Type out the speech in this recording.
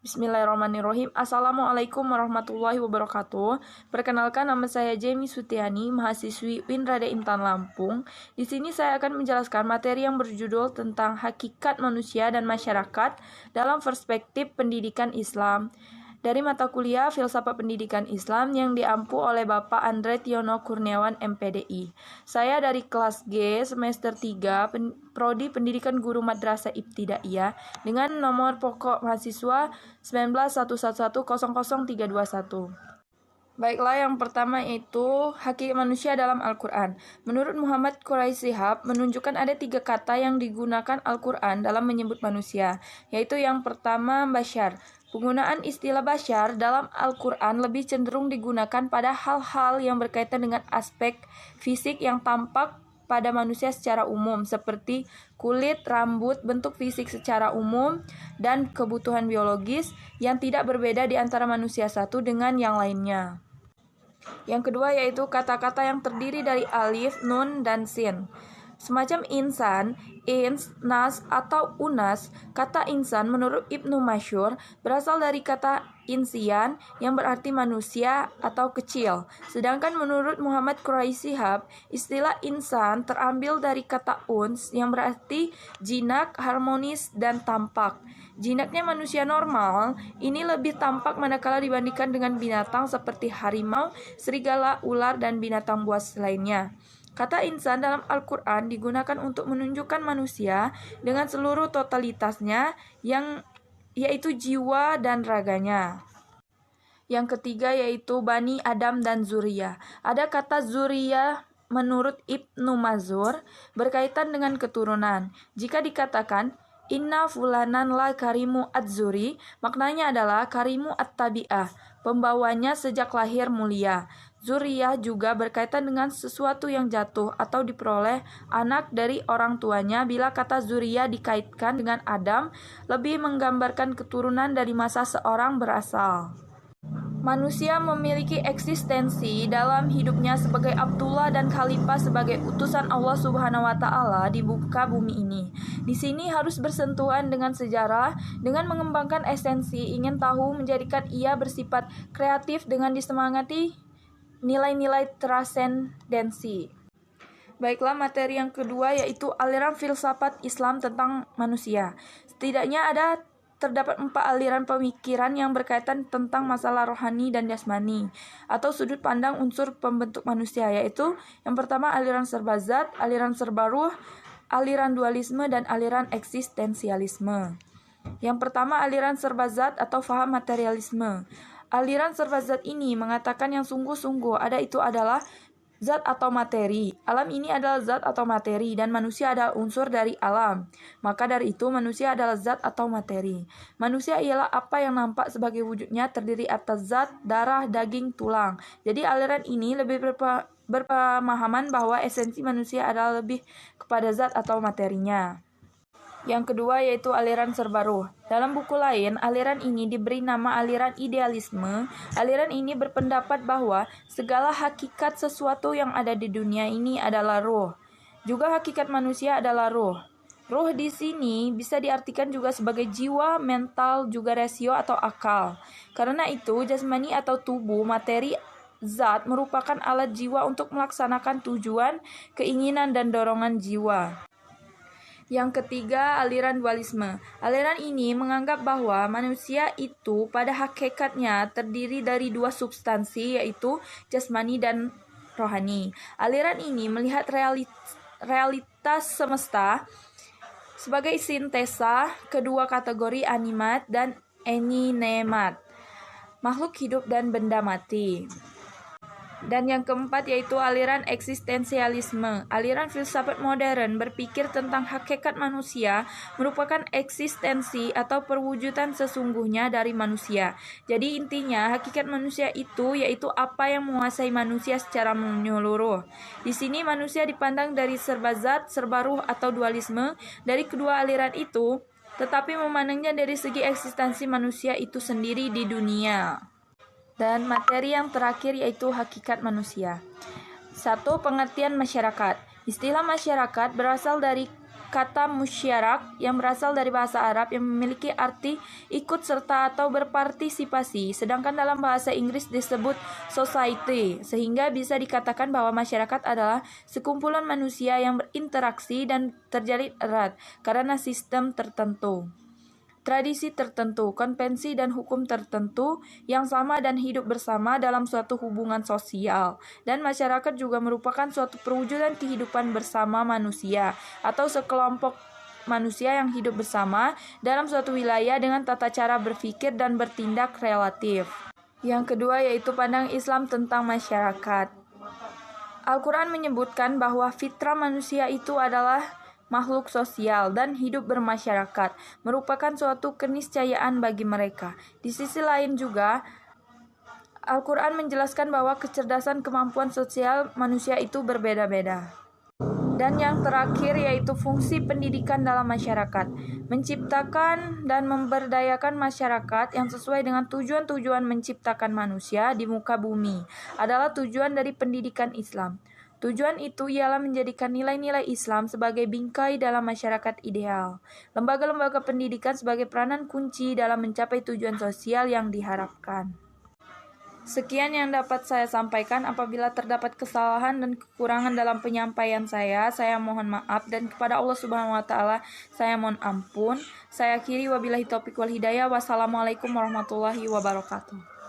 Bismillahirrahmanirrahim. Assalamualaikum warahmatullahi wabarakatuh. Perkenalkan, nama saya Jamie Sutiani, mahasiswi Winrada Intan Lampung. Di sini saya akan menjelaskan materi yang berjudul tentang hakikat manusia dan masyarakat dalam perspektif pendidikan Islam dari mata kuliah Filsafat Pendidikan Islam yang diampu oleh Bapak Andre Tiono Kurniawan MPDI. Saya dari kelas G semester 3 Prodi Pendidikan Guru Madrasah Ibtidaiyah dengan nomor pokok mahasiswa 1911100321. Baiklah, yang pertama yaitu hakikat manusia dalam Al-Quran. Menurut Muhammad Quraisy Shihab, menunjukkan ada 3 kata yang digunakan Al-Quran dalam menyebut manusia, yaitu yang pertama bashar. Penggunaan istilah bashar dalam Al-Quran lebih cenderung digunakan pada hal-hal yang berkaitan dengan aspek fisik yang tampak pada manusia secara umum, seperti kulit, rambut, bentuk fisik secara umum, dan kebutuhan biologis yang tidak berbeda di antara manusia satu dengan yang lainnya. Yang kedua yaitu kata-kata yang terdiri dari alif, nun, dan sin. Semacam insan, ins, nas, atau unas. Kata insan menurut Ibnu Masyur berasal dari kata insian yang berarti manusia atau kecil. Sedangkan menurut Muhammad Quraisy Shihab, istilah insan terambil dari kata uns yang berarti jinak, harmonis, dan tampak. Jinaknya manusia normal ini lebih tampak manakala dibandingkan dengan binatang seperti harimau, serigala, ular, dan binatang buas lainnya. Kata insan dalam Al-Quran digunakan untuk menunjukkan manusia dengan seluruh totalitasnya, yaitu jiwa dan raganya. Yang ketiga yaitu Bani Adam dan Zuriyah. Ada kata Zuriyah menurut Ibnu Mazur berkaitan dengan keturunan. Jika dikatakan Inna fulanan la karimu ad-zuri, maknanya adalah karimu at-tabi'ah, pembawanya sejak lahir mulia. Zuriyah juga berkaitan dengan sesuatu yang jatuh atau diperoleh anak dari orang tuanya. Bila kata zuriyah dikaitkan dengan Adam, lebih menggambarkan keturunan dari masa seorang berasal. Manusia memiliki eksistensi dalam hidupnya sebagai Abdullah dan Khalifah, sebagai utusan Allah Subhanahu wa Ta'ala di muka bumi ini. Di sini harus bersentuhan dengan sejarah, dengan mengembangkan esensi, ingin tahu, menjadikan ia bersifat kreatif dengan disemangati nilai-nilai transendensi. Baiklah, materi yang kedua yaitu aliran filsafat Islam tentang manusia. Setidaknya terdapat 4 aliran pemikiran yang berkaitan tentang masalah rohani dan jasmani atau sudut pandang unsur pembentuk manusia, yaitu yang pertama aliran serba zat, aliran serba ruh, aliran dualisme, dan aliran eksistensialisme. Yang pertama aliran serba zat atau faham materialisme. Aliran serba zat ini mengatakan yang sungguh-sungguh ada itu adalah zat atau materi. Alam ini adalah zat atau materi, dan manusia adalah unsur dari alam. Maka dari itu manusia adalah zat atau materi. Manusia ialah apa yang nampak sebagai wujudnya terdiri atas zat, darah, daging, tulang. Jadi aliran ini lebih berpemahaman bahwa esensi manusia adalah lebih kepada zat atau materinya. Yang kedua yaitu aliran serba ruh. Dalam buku lain, aliran ini diberi nama aliran idealisme. Aliran ini berpendapat bahwa segala hakikat sesuatu yang ada di dunia ini adalah ruh. Juga hakikat manusia adalah ruh. Ruh di sini bisa diartikan juga sebagai jiwa, mental, juga rasio atau akal. Karena itu, jasmani atau tubuh, materi, zat merupakan alat jiwa untuk melaksanakan tujuan, keinginan, dan dorongan jiwa. Yang ketiga, aliran dualisme. Aliran ini menganggap bahwa manusia itu pada hakikatnya terdiri dari 2 substansi, yaitu jasmani dan rohani. Aliran ini melihat realitas semesta sebagai sintesa kedua kategori animat dan inanimat, makhluk hidup dan benda mati. Dan yang keempat yaitu aliran eksistensialisme. Aliran filsafat modern berpikir tentang hakikat manusia merupakan eksistensi atau perwujudan sesungguhnya dari manusia. Jadi intinya hakikat manusia itu yaitu apa yang menguasai manusia secara menyeluruh. Di sini manusia dipandang dari serba zat, serba ruh atau dualisme dari kedua aliran itu, tetapi memandangnya dari segi eksistensi manusia itu sendiri di dunia. Dan materi yang terakhir yaitu hakikat manusia. 1. Pengertian masyarakat. Istilah masyarakat berasal dari kata musyarak yang berasal dari bahasa Arab yang memiliki arti ikut serta atau berpartisipasi, sedangkan dalam bahasa Inggris disebut society, sehingga bisa dikatakan bahwa masyarakat adalah sekumpulan manusia yang berinteraksi dan terjalin erat karena sistem tertentu, tradisi tertentu, konvensi dan hukum tertentu yang sama dan hidup bersama dalam suatu hubungan sosial. Dan masyarakat juga merupakan suatu perwujudan kehidupan bersama manusia atau sekelompok manusia yang hidup bersama dalam suatu wilayah dengan tata cara berpikir dan bertindak relatif. Yang kedua yaitu pandang Islam tentang masyarakat. Al-Quran menyebutkan bahwa fitrah manusia itu adalah makhluk sosial dan hidup bermasyarakat, merupakan suatu keniscayaan bagi mereka. Di sisi lain juga, Al-Quran menjelaskan bahwa kecerdasan kemampuan sosial manusia itu berbeda-beda. Dan yang terakhir yaitu fungsi pendidikan dalam masyarakat, menciptakan dan memberdayakan masyarakat yang sesuai dengan tujuan-tujuan menciptakan manusia di muka bumi adalah tujuan dari pendidikan Islam. Tujuan itu ialah menjadikan nilai-nilai Islam sebagai bingkai dalam masyarakat ideal. Lembaga-lembaga pendidikan sebagai peranan kunci dalam mencapai tujuan sosial yang diharapkan. Sekian yang dapat saya sampaikan. Apabila terdapat kesalahan dan kekurangan dalam penyampaian saya mohon maaf, dan kepada Allah Subhanahu wa taala saya mohon ampun. Saya akhiri, wabillahi taufiq wal hidayah. Wassalamualaikum warahmatullahi wabarakatuh.